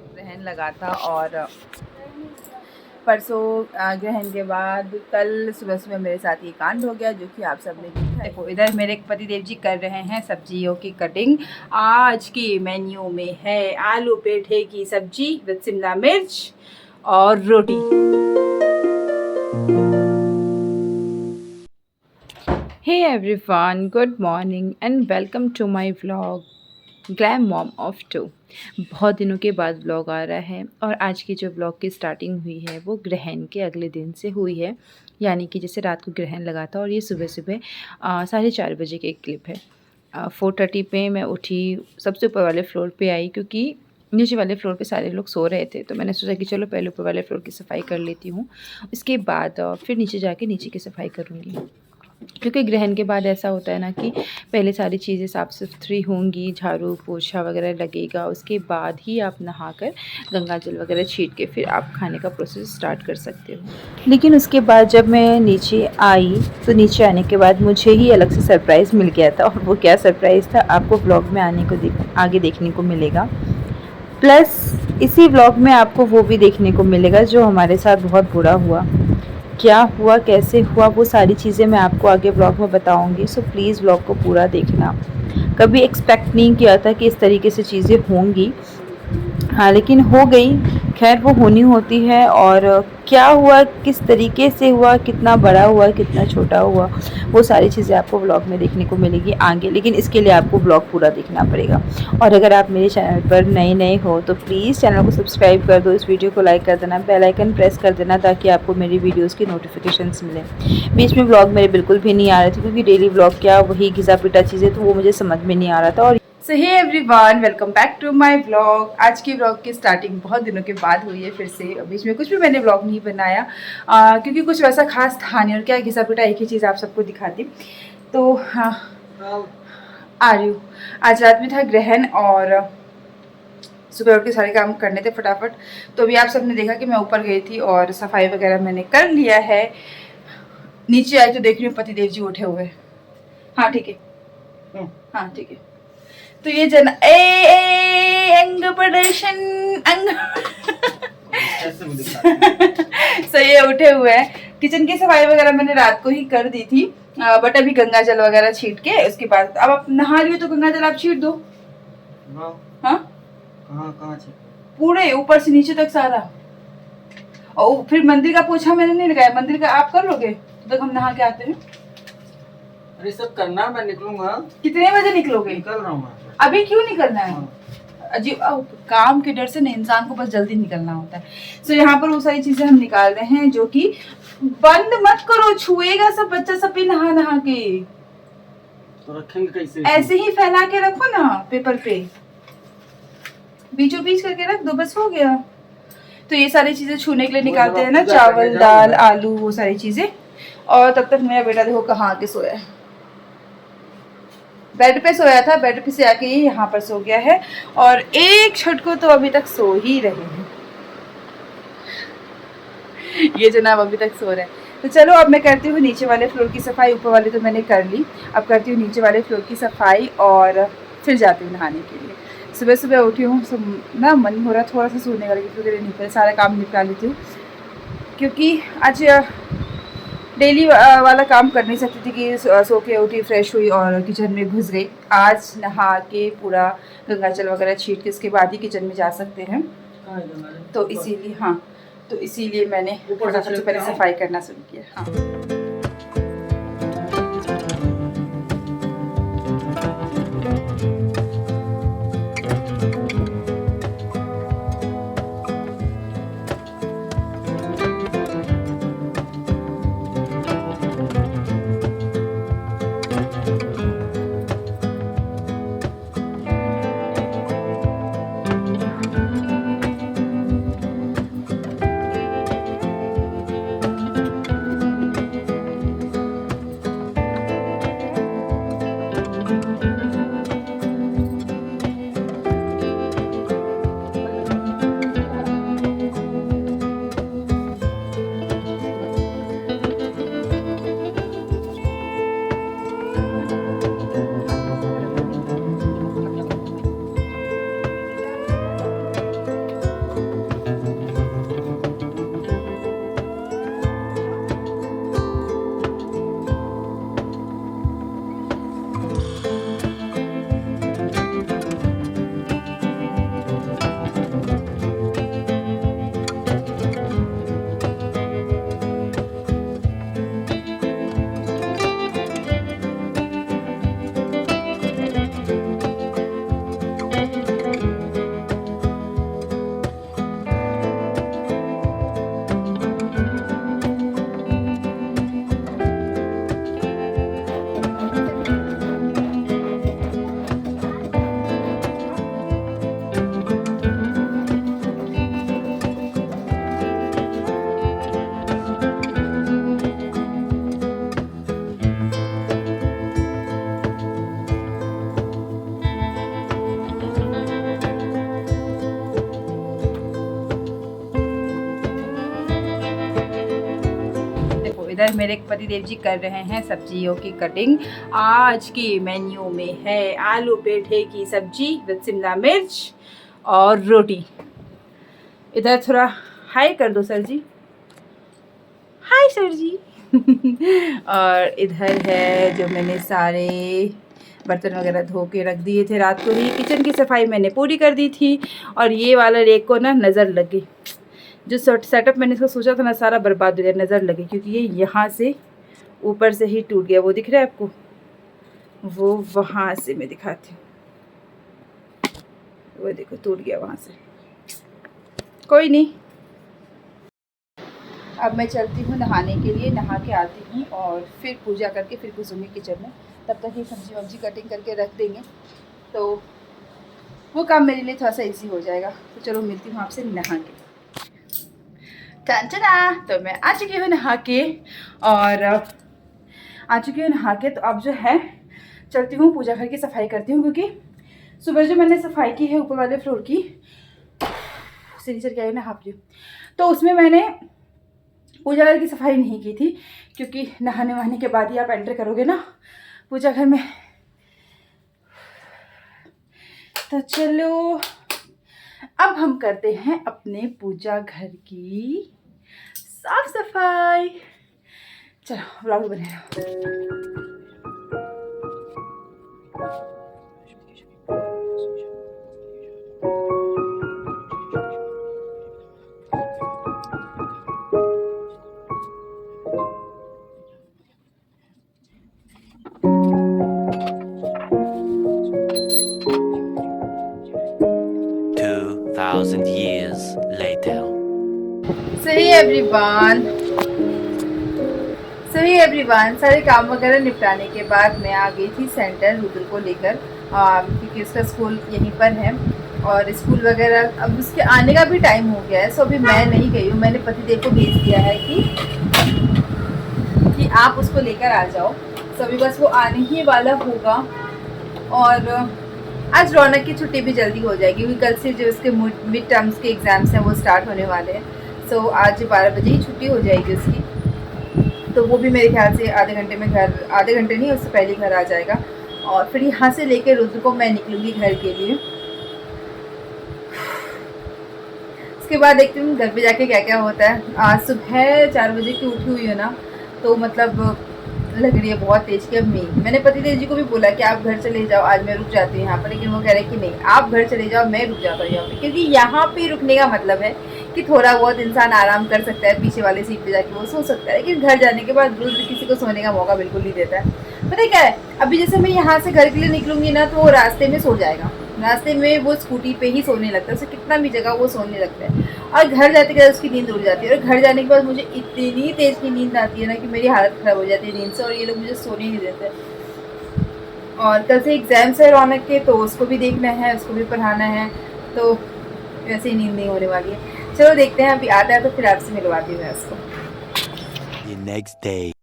ग्रहण लगा था और परसों ग्रहण के बाद कल सुबह सुबह मेरे साथ ये कांड हो गया, जो कि आप सब ने देखा। देखो इधर मेरे पतिदेव जी कर रहे हैं सब्जियों की कटिंग। आज के मेन्यू में है आलू पेठे की सब्जी विद शिमला मिर्च और रोटी। Hey everyone, good morning and welcome to my vlog glam mom of 2। बहुत दिनों के बाद व्लॉग आ रहा है और आज की जो व्लॉग की स्टार्टिंग हुई है वो ग्रहण के अगले दिन से हुई है, यानी कि जैसे रात को ग्रहण लगा था और ये सुबह सुबह 4:30 बजे की एक क्लिप है। 4:30 पे मैं उठी, सबसे ऊपर वाले फ्लोर पे आई क्योंकि नीचे वाले फ्लोर पे सारे लोग सो रहे थे, तो मैंने सोचा कि चलो पहले ऊपर वाले फ्लोर की सफाई कर लेती हूँ, उसके बाद फिर नीचे जाके नीचे की सफाई करूँगी। क्योंकि ग्रहण के बाद ऐसा होता है ना कि पहले सारी चीज़ें साफ़ सुथरी होंगी, झाड़ू पोछा वगैरह लगेगा, उसके बाद ही आप नहाकर गंगा जल वगैरह छीट के फिर आप खाने का प्रोसेस स्टार्ट कर सकते हो। लेकिन उसके बाद जब मैं नीचे आई तो नीचे आने के बाद मुझे ही अलग से सरप्राइज़ मिल गया था, और वो क्या सरप्राइज़ था आपको व्लॉग में आगे देखने को मिलेगा। प्लस इसी व्लॉग में आपको वो भी देखने को मिलेगा जो हमारे साथ बहुत बुरा हुआ। क्या हुआ, कैसे हुआ, वो सारी चीज़ें मैं आपको आगे ब्लॉग में बताऊंगी। सो प्लीज़ ब्लॉग को पूरा देखना। कभी एक्सपेक्ट नहीं किया था कि इस तरीके से चीज़ें होंगी, हाँ लेकिन हो गई। खैर वो होनी होती है, और क्या हुआ, किस तरीके से हुआ, कितना बड़ा हुआ, कितना छोटा हुआ, वो सारी चीज़ें आपको व्लॉग में देखने को मिलेगी आगे। लेकिन इसके लिए आपको व्लॉग पूरा देखना पड़ेगा। और अगर आप मेरे चैनल पर नए हो तो प्लीज़ चैनल को सब्सक्राइब कर दो, इस वीडियो को लाइक कर देना, बेल आइकन प्रेस कर देना, ताकि आपको मेरी वीडियोज़ की नोटिफिकेशंस मिलें। बीच में व्लॉग मेरे बिल्कुल भी नहीं आ रहे थे, क्योंकि डेली व्लॉग क्या वही घिसा पिटा चीज़ें, तो वो मुझे समझ में नहीं आ रहा था। और so hey everyone, welcome back to my vlog. आज की व्लॉग की स्टार्टिंग बहुत दिनों के बाद हुई है फिर से। बीच में कुछ भी मैंने व्लॉग नहीं बनाया, क्योंकि कुछ वैसा खास था नहीं, और क्या घिसा पिटा एक ही चीज़ आप सबको दिखाती। तो हाँ आ रही हूँ। आज रात में था ग्रहण और सुबह उठ के सारे काम करने थे फटाफट। तो अभी आप सबने देखा कि मैं ऊपर गई थी और सफाई वगैरह मैंने कर लिया है। नीचे आई तो देख रही हूँ पतिदेव जी उठे हुए। हाँ ठीक है, हाँ ठीक है। तो ये अंग प्रदर्शन अंग सो ये उठे हुए हैं। किचन की सफाई वगैरह मैंने रात को ही कर दी थी, बट अभी गंगा जल वगैरह छीट के उसके बाद अब आप नहा रही हो तो गंगा जल आप छीट दो। हाँ कहाँ पूरे ऊपर से नीचे तक सारा। और फिर मंदिर का पोछा मैंने नहीं लगाया, मंदिर का आप कर लोगे तो तक हम नहा के आते हैं। अरे सब करना, मैं निकलूंगा। कितने बजे निकलोगे? निकल रहा हूँ। अभी क्यों निकलना है? अजीब काम के डर से ना इंसान को बस जल्दी निकलना होता है। सो यहाँ पर वो सारी चीजें हम निकाल रहे हैं, जो कि बंद मत करो, छुएगा सब बच्चा सब भी नहा नहा के। तो रखेंगे कैसे? ऐसे ही फैला के रखो ना पेपर पे, बीचों बीच करके रख दो, बस हो गया। तो ये सारी चीजें छूने के लिए निकालते हैं ना, चावल दाल आलू वो सारी चीजें। और तब तक मेरा बेटा देखो कहाँ आके सोया है, बेड पे सोया था, बेड पे से आके ये यहाँ पर सो गया है। और एक छुटको तो अभी तक सो ही रहे हैं, ये जनाब अभी तक सो रहे हैं। तो चलो अब मैं करती हूँ नीचे वाले फ्लोर की सफाई, ऊपर वाले तो मैंने कर ली, अब करती हूँ नीचे वाले फ्लोर की सफाई और फिर जाती हूँ नहाने के लिए। सुबह सुबह उठी हूँ, सब ना मन हो रहा थोड़ा सा सोने का, लेकिन फिर नहीं, सारा काम निपटा लेती हूँ, क्योंकि आज डेली वाला काम कर नहीं सकती थी कि सो के उठी फ्रेश हुई और किचन में घुस गई। आज नहा के पूरा गंगा जल वगैरह छीट के उसके बाद ही किचन में जा सकते हैं। तो इसीलिए हाँ, तो इसीलिए मैंने सबसे पहले सफाई करना शुरू किया। हाँ इधर मेरे पति देव जी कर रहे हैं सब्जियों की कटिंग। आज के मेन्यू में है आलू पेठे की सब्जी विद शिमला मिर्च और रोटी। इधर थोड़ा हाय कर दो सर जी, हाय सर जी। और इधर है जो मैंने सारे बर्तन वगैरह धो के रख दिए थे रात को ही। किचन की सफाई मैंने पूरी कर दी थी और ये वाला रेक को ना नज़र लग गई। जो सेटअप मैंने इसको सोचा था ना सारा बर्बाद हो गया, नज़र लगी, क्योंकि ये यहाँ से ऊपर से ही टूट गया। वो दिख रहा है आपको, वो वहाँ से मैं दिखाती हूँ, वो देखो टूट गया वहाँ से। कोई नहीं, अब मैं चलती हूँ नहाने के लिए, नहा के आती हूँ और फिर पूजा करके फिर घुसूँगी किचन में। तब तक ये सब्जी वब्जी कटिंग करके रख देंगे तो वो काम मेरे लिए थोड़ा सा इजी हो जाएगा। तो चलो मिलती हूँ आपसे नहा के। टंचना, तो मैं आ चुकी हूँ नहा के, और तो अब जो है चलती हूँ पूजा घर की सफाई करती हूँ, क्योंकि सुबह जो मैंने सफाई की है ऊपर वाले फ्लोर की, नीचे क्या है ना हाफ, तो उसमें मैंने पूजा घर की सफाई नहीं की थी, क्योंकि नहाने वहाने के बाद ही आप एंटर करोगे ना पूजा घर में। तो चलो अब हम करते हैं अपने पूजा घर की साफ सफाई। चलो व्लॉग बने रहो। Years later. सही एवरीवन, सारे काम वगैरह निपटाने के बाद मैं आ गई थी सेंटर रुद्र को लेकर, क्योंकि उसका स्कूल यहीं पर है और स्कूल वगैरह अब उसके आने का भी टाइम हो गया है। सो अभी मैं नहीं गई हूँ, मैंने पतिदेव को भेज दिया है कि आप उसको लेकर आ जाओ। सो अभी बस वो आने ही वाला होगा। और आज रौनक की छुट्टी भी जल्दी हो जाएगी, क्योंकि कल से जो उसके मिड टर्म्स के एग्ज़ाम्स हैं वो स्टार्ट होने वाले हैं। सो आज 12 बजे ही छुट्टी हो जाएगी उसकी, तो वो भी मेरे ख्याल से आधे घंटे नहीं, उससे पहले घर आ जाएगा। और फिर यहाँ से लेकर रुद्र को मैं निकलूँगी घर के लिए। उसके बाद देखती हूँ घर पे जाके क्या क्या होता है। आज सुबह 4 बजे की उठी हुई है ना, तो मतलब लग रही है बहुत तेज की। अब मैंने पतिदेव जी को भी बोला कि आप घर चले जाओ, आज मैं रुक जाती हूँ यहाँ पर, लेकिन वो कह रहे कि नहीं आप घर चले जाओ, मैं रुक जाता हूँ यहाँ पे, क्योंकि यहाँ पे रुकने का मतलब है कि थोड़ा बहुत इंसान आराम कर सकता है, पीछे वाले सीट पे जाके वो सो सकता है। लेकिन घर जाने के बाद रुद्र किसी को सोने का मौका बिल्कुल नहीं देता है। पता है क्या है, अभी जैसे मैं यहाँ से घर के लिए निकलूंगी ना, तो वो रास्ते में सो जाएगा, रास्ते में वो स्कूटी पे ही सोने लगता है, उसे कितना भी जगह वो सोने लगता है। और घर जाते के उसकी नींद उड़ जाती है, और घर जाने के बाद मुझे इतनी तेज़ की नींद आती है ना कि मेरी हालत ख़राब हो जाती है नींद से, और ये लोग मुझे सोने नहीं देते। और कल से एग्ज़ाम्स है रौनक के, तो उसको भी देखना है, उसको भी पढ़ाना है, तो वैसे ही नींद नहीं होने वाली है। चलो देखते हैं, अभी आता है तो फिर आपसे मिलवाती हूँ मैं उसको। Next day.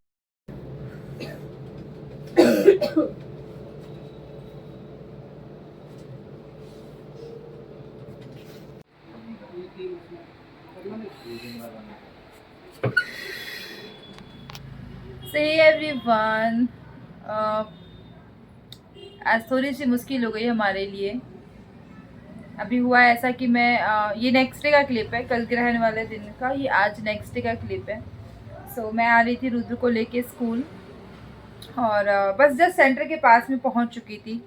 Say everyone, आज थोड़ी सी मुश्किल हो गई हमारे लिए। अभी हुआ ऐसा कि मैं ये नेक्स्ट डे का क्लिप है, कल के रहने वाले दिन का, ये आज नेक्स्ट डे का क्लिप है। सो मैं आ रही थी रुद्र को लेके स्कूल, और बस जस्ट सेंटर के पास में पहुंच चुकी थी।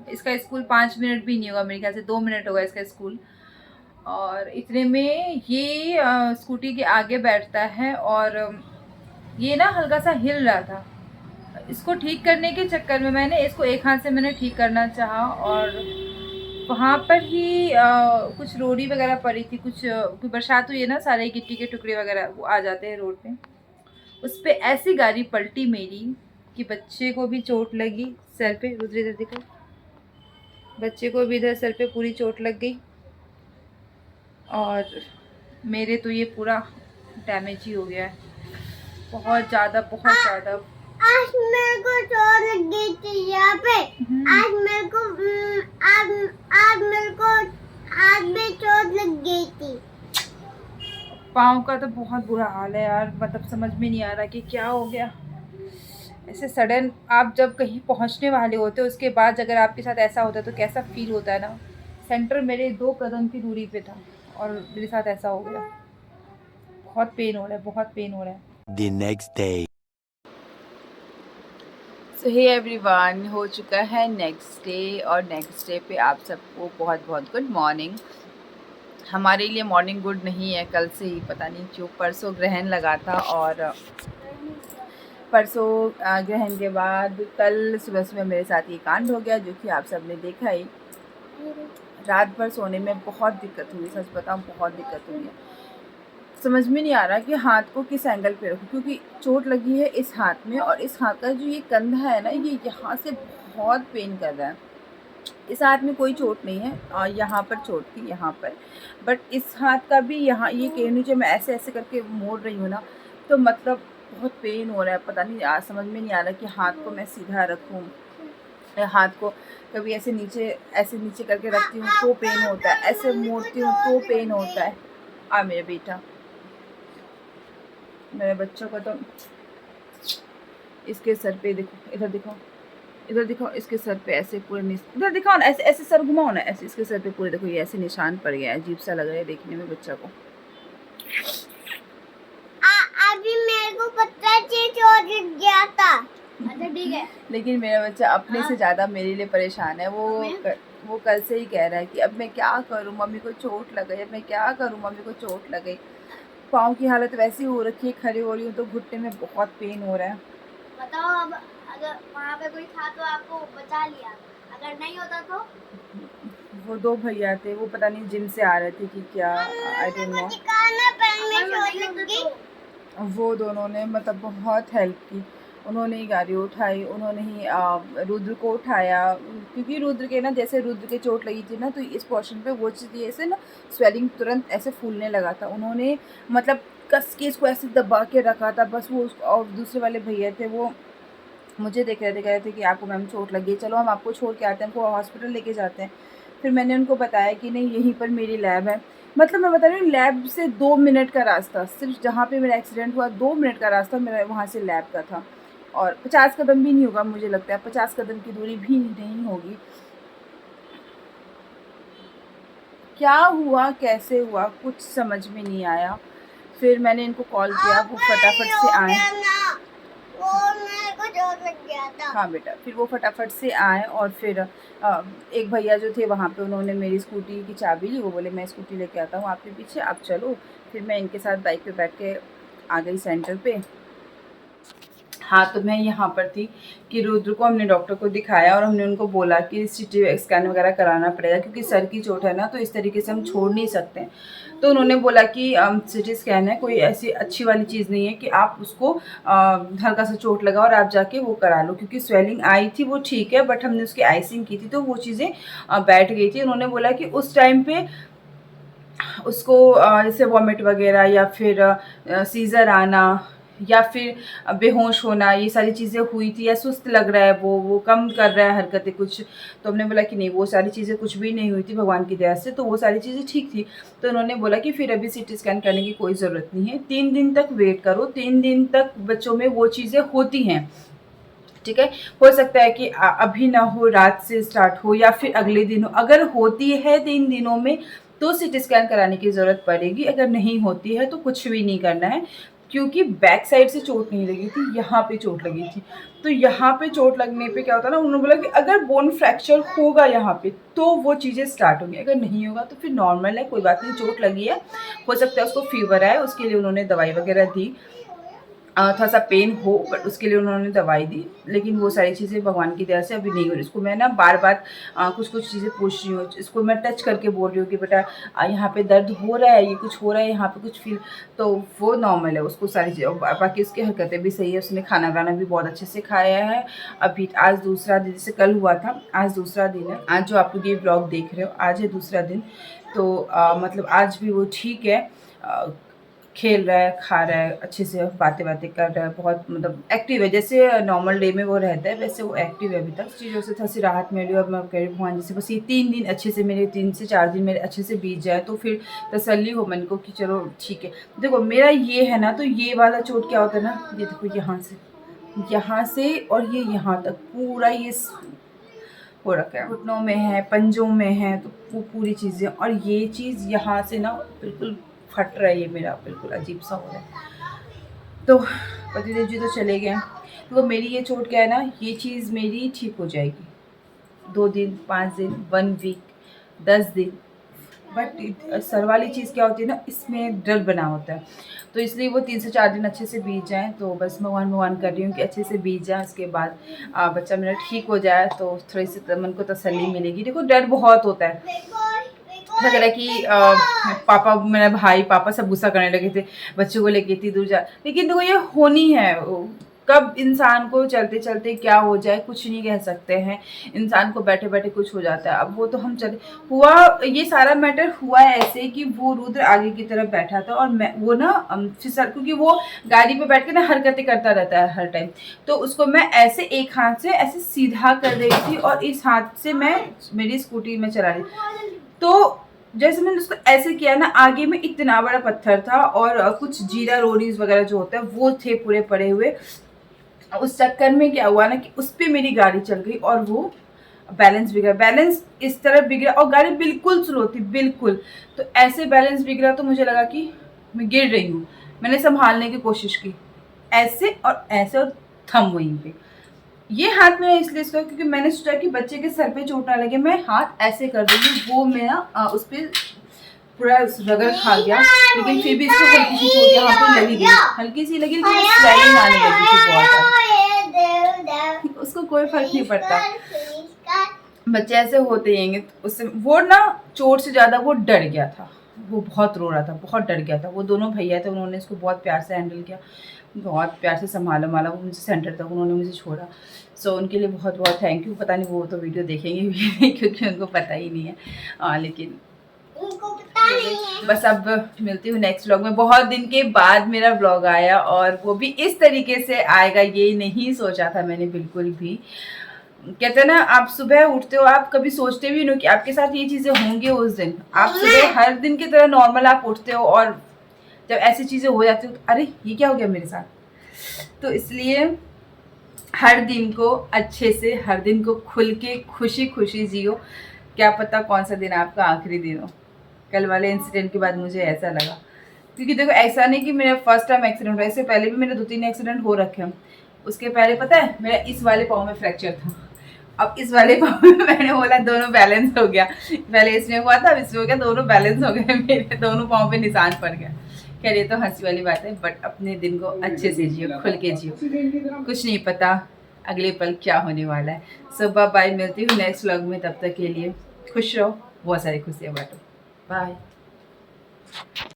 इसका स्कूल 5 मिनट भी नहीं होगा, मेरे ख्याल से 2 मिनट होगा इसका स्कूल। और इतने में ये स्कूटी के आगे बैठता है, और ये ना हल्का सा हिल रहा था। इसको ठीक करने के चक्कर में मैंने इसको एक हाथ से मैंने ठीक करना चाहा, और वहाँ पर ही कुछ रोड़ी वगैरह पड़ी थी, कुछ बरसात हुई है ना, सारे गिट्टी के टुकड़े वगैरह वो आ जाते हैं रोड पे। उस पर ऐसी गाड़ी पलटी मेरी कि बच्चे को भी चोट लगी सर पे, रुद्र इधर देखो, बच्चे को भी इधर सर पे पूरी चोट लग गई, और मेरे तो ये पूरा डैमेज ही हो गया है, बहुत ज़्यादा बहुत ज़्यादा। आज मेरे को चोट लग गई थी यहाँ पे। आज मेरे को आज में चोट लग गई थी। पाँव का तो बहुत बुरा हाल है यार, मतलब समझ में नहीं आ रहा कि क्या हो गया। ऐसे सडन आप जब कहीं पहुंचने वाले होते हो उसके बाद अगर आपके साथ ऐसा होता है तो कैसा फील होता है ना। सेंटर मेरे 2 कदम की दूरी पे था और मेरे साथ ऐसा हो गया। बहुत पेन हो रहा है, बहुत पेन हो रहा है। The next day. So hey everyone, हो चुका है नेक्स्ट डे और नेक्स्ट डे पे आप सबको बहुत बहुत गुड मॉर्निंग। हमारे लिए मॉर्निंग गुड नहीं है, कल से ही पता नहीं क्यों। परसों ग्रहण लगा था और परसों ग्रहण के बाद कल सुबह सुबह मेरे साथ ये कांड हो गया, जो कि आप सब ने देखा ही। रात भर सोने में बहुत दिक्कत हुई, सच बताऊँ बहुत दिक्कत हुई है। समझ में नहीं आ रहा कि हाथ को किस एंगल पे रखूं, क्योंकि चोट लगी है इस हाथ में और इस हाथ का जो ये कंधा है ना, ये यहाँ से बहुत पेन कर रहा है। इस हाथ में कोई चोट नहीं है और यहाँ पर चोट थी यहाँ पर, बट इस हाथ का भी यहाँ ये कहनी जो मैं ऐसे ऐसे करके मोड़ रही हूँ ना, तो मतलब बहुत पेन हो रहा है। पता नहीं समझ में नहीं आ रहा कि हाथ को मैं सीधा रखूँ, हाथ को कभी ऐसे नीचे करके रखती हूँ तो पेन होता है, ऐसे मोड़ती हूँ तो पेन होता है। मेरा बेटा, मेरे बच्चों को तो इसके सर पे देखो, इधर दिखाओ, इधर दिखाओ, इसके सर पे ऐसे पूरे इधर दिखाओ ना, ऐसे ऐसे सर घुमाओ ना, ऐसे इसके सर पे पूरे देखो, ये ऐसे निशान पड़ गया है। अजीब सा लग रहा है देखने में बच्चा को। अभी मेरे को पता चोट लग गया था। अच्छा ठीक है। लेकिन मेरा बच्चा अपने से ज़्यादा मेरे लिए परेशान है। वो कल से ही कह रहा है कि अब मैं क्या करूँ, मम्मी को चोट लग गई, अब मैं क्या करूँ, मम्मी को चोट लग गई। पाँव की हालत वैसी हो रखी है, खड़ी हो रही हूँ तो घुटने में बहुत पेन हो रहा है। बताओ, अब अगर वहाँ पे कोई था तो आपको बचा लिया, अगर नहीं होता तो? वो 2 भैया थे, वो पता नहीं जिम से आ रहे थे कि क्या, आई डोंट नो। वो दोनों ने मतलब बहुत हेल्प की। उन्होंने ही गाड़ी उठाई, उन्होंने ही रुद्र को उठाया, क्योंकि रुद्र के ना, जैसे रुद्र के चोट लगी थी ना, तो इस पोर्शन पे वो चीज़ ऐसे ना स्वेलिंग तुरंत ऐसे फूलने लगा था। उन्होंने मतलब कस के इसको ऐसे दबा के रखा था बस। वो और दूसरे वाले भैया थे, वो मुझे देख रहे थे, कह रहे थे कि आपको मैम चोट लगी, चलो हम आपको छोड़ के आते हैं, हमको हॉस्पिटल लेके जाते हैं। फिर मैंने उनको बताया कि नहीं, यहीं पर मेरी लैब है। मतलब मैं बता रही हूँ, लैब से 2 मिनट का रास्ता, सिर्फ जहाँ पे मेरा एक्सीडेंट हुआ 2 मिनट का रास्ता मेरा वहाँ से लैब का था। और 50 कदम भी नहीं होगा, मुझे लगता है 50 कदम की दूरी भी नहीं होगी। क्या हुआ, कैसे हुआ, कुछ समझ में नहीं आया। फिर मैंने इनको कॉल किया, वो फटाफट से आए। हाँ बेटा, फिर वो फटाफट से आए और फिर एक भैया जो थे वहाँ पे, उन्होंने मेरी स्कूटी की चाबी ली। वो बोले मैं स्कूटी लेके आता हूँ आपके पीछे, आप चलो। फिर मैं इनके साथ बाइक पे बैठ के आ गई सेंटर पे। हाँ, तो मैं यहाँ पर थी कि रुद्र को हमने डॉक्टर को दिखाया और हमने उनको बोला कि CT स्कैन वगैरह कराना पड़ेगा, क्योंकि सर की चोट है ना, तो इस तरीके से हम छोड़ नहीं सकते। तो उन्होंने बोला कि CT स्कैन है, कोई ऐसी अच्छी वाली चीज़ नहीं है कि आप उसको हल्का सा चोट लगा और आप जाके वो करा लो, क्योंकि स्वेलिंग आई थी वो ठीक है, बट हमने उसकी आइसिंग की थी तो वो चीज़ें बैठ गई थी। उन्होंने बोला कि उस टाइम पे उसको जैसे वॉमिट वगैरह या फिर सीज़र आना या फिर बेहोश होना, ये सारी चीज़ें हुई थी, या सुस्त लग रहा है, वो कम कर रहा है हरकतें कुछ। तो हमने बोला कि नहीं, वो सारी चीज़ें कुछ भी नहीं हुई थी भगवान की दया से, तो वो सारी चीज़ें ठीक थी। तो उन्होंने बोला कि फिर अभी CT स्कैन करने की कोई ज़रूरत नहीं है, 3 दिन तक वेट करो। 3 दिन तक बच्चों में वो चीज़ें होती हैं, ठीक है। हो सकता है कि अभी ना हो, रात से स्टार्ट हो या फिर अगले दिन हो। अगर होती है 3 दिनों में तो CT स्कैन कराने की ज़रूरत पड़ेगी, अगर नहीं होती है तो कुछ भी नहीं करना है, क्योंकि बैक साइड से चोट नहीं लगी थी, यहाँ पे चोट लगी थी। तो यहाँ पे चोट लगने पे क्या होता है ना, उन्होंने बोला कि अगर बोन फ्रैक्चर होगा यहाँ पे तो वो चीज़ें स्टार्ट होंगी, अगर नहीं होगा तो फिर नॉर्मल है, कोई बात नहीं। चोट लगी है, हो सकता है उसको फीवर आए, उसके लिए उन्होंने दवाई वगैरह दी। थोड़ा सा पेन हो, बट उसके लिए उन्होंने दवाई दी। लेकिन वो सारी चीज़ें भगवान की दया से अभी नहीं हो रही। इसको मैं ना बार बार कुछ चीज़ें पूछ रही हूँ, इसको मैं टच करके बोल रही हूँ कि बेटा यहाँ पे दर्द हो रहा है, ये कुछ हो रहा है, यहाँ पे कुछ फील, तो वो नॉर्मल है, उसको सारी चीज़ें। बाकी उसकी हरकतें भी सही है, उसने खाना वाना भी बहुत अच्छे से खाया है। अभी आज दूसरा दिन, जैसे कल हुआ था, आज दूसरा दिन है। आज जो आप लोग ये ब्लॉग देख रहे हो, आज है दूसरा दिन। तो मतलब आज भी वो ठीक है। खेल रहा है, खा रहा है, अच्छे से बातें कर रहा है, बहुत मतलब एक्टिव है। जैसे नॉर्मल डे में वो रहता है वैसे वो एक्टिव है अभी तक। चीज़ों से थोड़ी सी राहत मिली और मैं कह रही हूँ भगवान जी से बस ये 3 दिन अच्छे से, मेरे 3 से 4 दिन मेरे अच्छे से बीत जाए तो फिर तसल्ली हो मन को कि चलो ठीक है। देखो मेरा ये है ना, तो ये वाला चोट क्या होता है ना, ये देखो यहाँ से और ये यहाँ तक पूरा ये हो रखा है, घुटनों में है, पंजों में है, तो वो पूरी चीज़ें, और ये चीज़ यहाँ से ना बिल्कुल फट रहा है, ये मेरा बिल्कुल अजीब सा हो रहा है। तो पतिदेव जी तो चले गए, तो मेरी ये चोट क्या है ना, ये चीज़ मेरी ठीक हो जाएगी 2 दिन, 5 दिन, 1 वीक, 10 दिन। बट सर वाली चीज़ क्या होती है ना, इसमें डर बना होता है, तो इसलिए वो 3 से 4 दिन अच्छे से बीत जाएँ, तो बस भगवान कर रही हूँ कि अच्छे से बीत जाए। उसके बाद बच्चा मेरा ठीक हो जाए तो थोड़ी सी मन को तसल्ली मिलेगी। देखो डर बहुत होता है, लग रहा है कि पापा, मेरा भाई पापा सब गुस्सा करने लगे थे बच्चों को लेके इतनी दूर जा, लेकिन देखो ये होनी है। कब इंसान को चलते चलते क्या हो जाए कुछ नहीं कह सकते हैं, इंसान को बैठे बैठे कुछ हो जाता है। अब वो तो हम चले हुआ, ये सारा मैटर हुआ है ऐसे कि वो रुद्र आगे की तरफ बैठा था और मैं वो ना फिसल, क्योंकि वो गाड़ी पे बैठ के ना हरकतें करता रहता है हर टाइम, तो उसको मैं ऐसे एक हाथ से ऐसे सीधा कर रही थी और इस हाथ से मैं मेरी स्कूटी में चला रही, तो जैसे मैंने उसको ऐसे किया ना, आगे में इतना बड़ा पत्थर था और कुछ जीरा रोडीज वगैरह जो होता है वो थे पूरे पड़े हुए। उस चक्कर में क्या हुआ ना कि उस पर मेरी गाड़ी चल गई और वो बैलेंस बिगड़ा, बैलेंस इस तरह बिगड़ा और गाड़ी बिल्कुल स्लो थी बिल्कुल, तो ऐसे बैलेंस बिगड़ा तो मुझे लगा कि मैं गिर रही हूँ। मैंने संभालने की कोशिश की ऐसे और थम वहीं पे। ये हाथ मेरा इसलिए इसका क्योंकि मैंने सोचा कि बच्चे के सर पे चोट ना लगे, मैं हाथ ऐसे कर दूँगी, वो मेरा उस पर पूरा रगड़ खा गया, लेकिन फिर भी इसको हल्की सी चोट यहाँ पे लगी गई, हल्की सी लगी लेकिन स्वेलिंग आने लगी थी बहुत। उसको कोई फर्क नहीं पड़ता, बच्चे ऐसे होते हैं। तो उससे वो ना चोट से ज़्यादा वो डर गया था, वो बहुत रो रहा था, बहुत डर गया था। वो दोनों भैया थे, उन्होंने इसको बहुत प्यार से हैंडल किया, बहुत प्यार से संभाला वो मुझे सेंटर तक उन्होंने मुझे छोड़ा। सो उनके लिए बहुत बहुत थैंक यू। पता नहीं वो तो वीडियो देखेंगे भी क्योंकि उनको पता ही नहीं है, लेकिन उनको पता नहीं है। बस अब मिलती हूँ नेक्स्ट व्लॉग में। बहुत दिन के बाद मेरा व्लॉग आया और वो भी इस तरीके से आएगा, ये नहीं सोचा था मैंने बिल्कुल भी। कहते हैं ना, आप सुबह उठते हो, आप कभी सोचते भी नहीं कि आपके साथ ये चीज़ें होंगी उस दिन। आप सुबह हर दिन की तरह नॉर्मल आप उठते हो और जब ऐसी चीज़ें हो जाती हो, अरे ये क्या हो गया मेरे साथ। तो इसलिए हर दिन को अच्छे से, हर दिन को खुल के खुशी खुशी जियो। क्या पता कौन सा दिन आपका आखिरी दिन हो। कल वाले इंसिडेंट के बाद मुझे ऐसा लगा, क्योंकि देखो ऐसा नहीं कि मेरा फर्स्ट टाइम एक्सीडेंट हुआ, इससे पहले भी मेरे 2-3 एक्सीडेंट हो रखे हैं। उसके पहले पता है मेरा इस वाले पाँव में फ्रैक्चर था, अब इस वाले पाँव में मैंने बोला दोनों बैलेंस हो गया। पहले इसमें हुआ था, अब इसमें हो गया, दोनों बैलेंस हो गए, मेरे दोनों पाँव पे निशान पड़ गया। खैर ये तो हंसी वाली बात है, बट अपने दिन को अच्छे से जियो, खुल के जियो, कुछ नहीं पता अगले पल क्या होने वाला है। सो बाय, मिलती हूँ नेक्स्ट व्लॉग में, तब तक के लिए खुश रहो, बहुत सारी खुशियाँ बांटो, बाय।